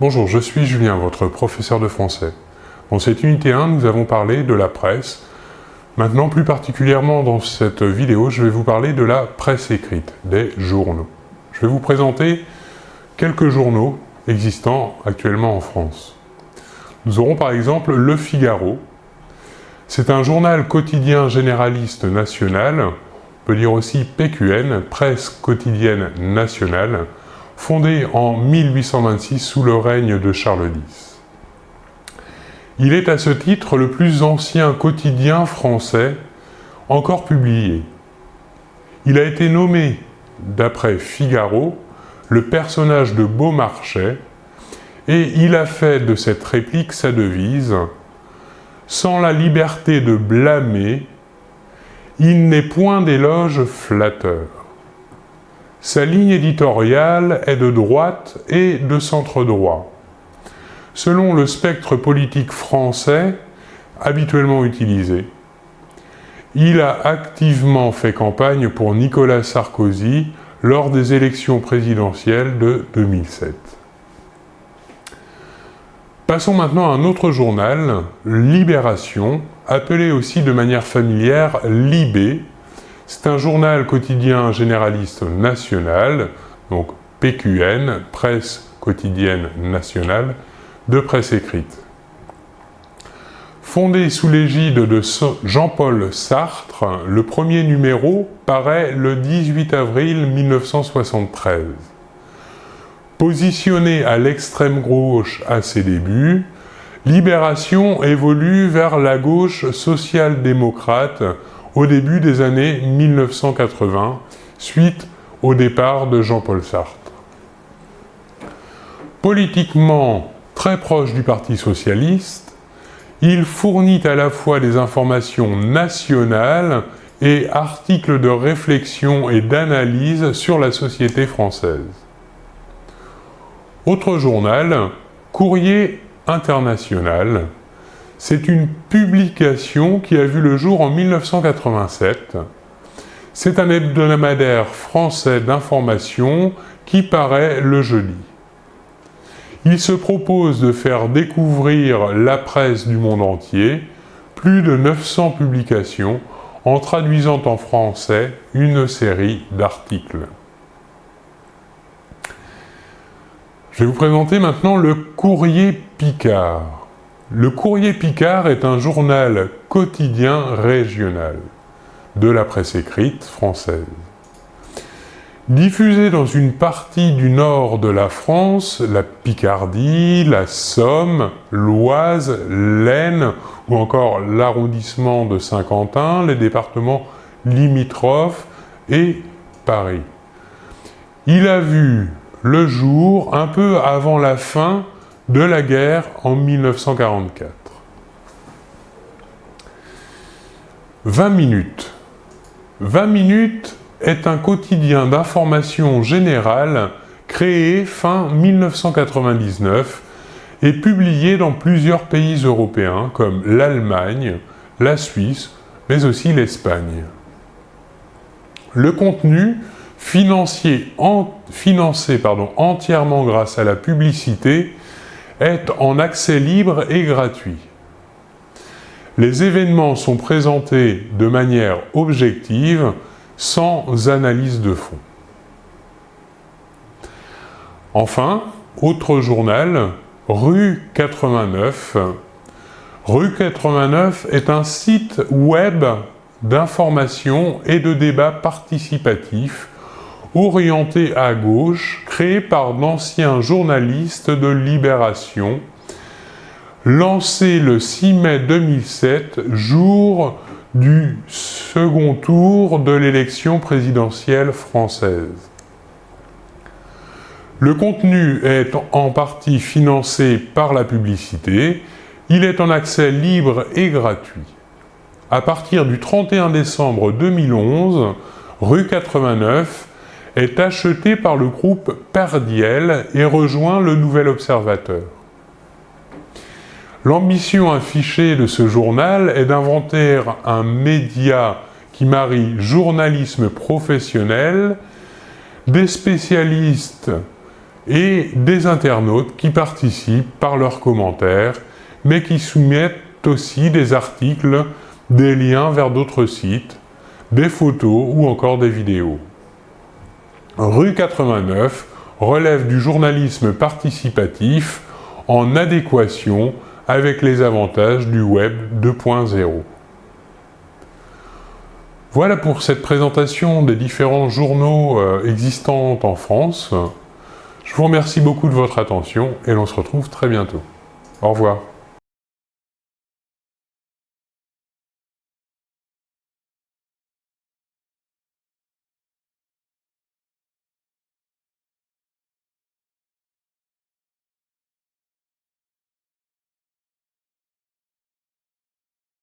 Bonjour, je suis Julien, votre professeur de français. Dans cette unité 1, nous avons parlé de la presse. Maintenant, plus particulièrement dans cette vidéo, je vais vous parler de la presse écrite, des journaux. Je vais vous présenter quelques journaux existants actuellement en France. Nous aurons par exemple Le Figaro. C'est un journal quotidien généraliste national, on peut dire aussi PQN, Presse quotidienne nationale, fondé en 1826 sous le règne de Charles X. Il est à ce titre le plus ancien quotidien français encore publié. Il a été nommé, d'après Figaro, le personnage de Beaumarchais, et il a fait de cette réplique sa devise « Sans la liberté de blâmer, il n'est point d'éloge flatteur ». Sa ligne éditoriale est de droite et de centre-droit. Selon le spectre politique français habituellement utilisé, il a activement fait campagne pour Nicolas Sarkozy lors des élections présidentielles de 2007. Passons maintenant à un autre journal, Libération, appelé aussi de manière familière Libé. C'est un journal quotidien généraliste national, donc PQN, Presse quotidienne nationale, de presse écrite. Fondé sous l'égide de Jean-Paul Sartre, le premier numéro paraît le 18 avril 1973. Positionné à l'extrême gauche à ses débuts, Libération évolue vers la gauche social-démocrate au début des années 1980, suite au départ de Jean-Paul Sartre. Politiquement très proche du Parti socialiste, il fournit à la fois des informations nationales et articles de réflexion et d'analyse sur la société française. Autre journal, Courrier international. C'est une publication qui a vu le jour en 1987. C'est un hebdomadaire français d'information qui paraît le jeudi. Il se propose de faire découvrir la presse du monde entier, plus de 900 publications, en traduisant en français une série d'articles. Je vais vous présenter maintenant le Courrier Picard. Le Courrier Picard est un journal quotidien régional de la presse écrite française. Diffusé dans une partie du nord de la France, la Picardie, la Somme, l'Oise, l'Aisne ou encore l'arrondissement de Saint-Quentin, les départements limitrophes et Paris. Il a vu le jour un peu avant la fin de la guerre en 1944. 20 minutes. 20 minutes est un quotidien d'information générale créé fin 1999 et publié dans plusieurs pays européens comme l'Allemagne, la Suisse, mais aussi l'Espagne. Le contenu, financé entièrement grâce à la publicité, est en accès libre et gratuit. Les événements sont présentés de manière objective, sans analyse de fond. Enfin, autre journal, Rue 89. Rue 89 est un site web d'information et de débat participatif orienté à gauche, créé par d'anciens journalistes de Libération, lancé le 6 mai 2007, jour du second tour de l'élection présidentielle française. Le contenu est en partie financé par la publicité, il est en accès libre et gratuit. À partir du 31 décembre 2011, Rue 89 est acheté par le groupe Perdiel et rejoint le Nouvel Observateur. L'ambition affichée de ce journal est d'inventer un média qui marie journalisme professionnel, des spécialistes et des internautes qui participent par leurs commentaires, mais qui soumettent aussi des articles, des liens vers d'autres sites, des photos ou encore des vidéos. Rue 89 relève du journalisme participatif en adéquation avec les avantages du Web 2.0. Voilà pour cette présentation des différents journaux existants en France. Je vous remercie beaucoup de votre attention et l'on se retrouve très bientôt. Au revoir.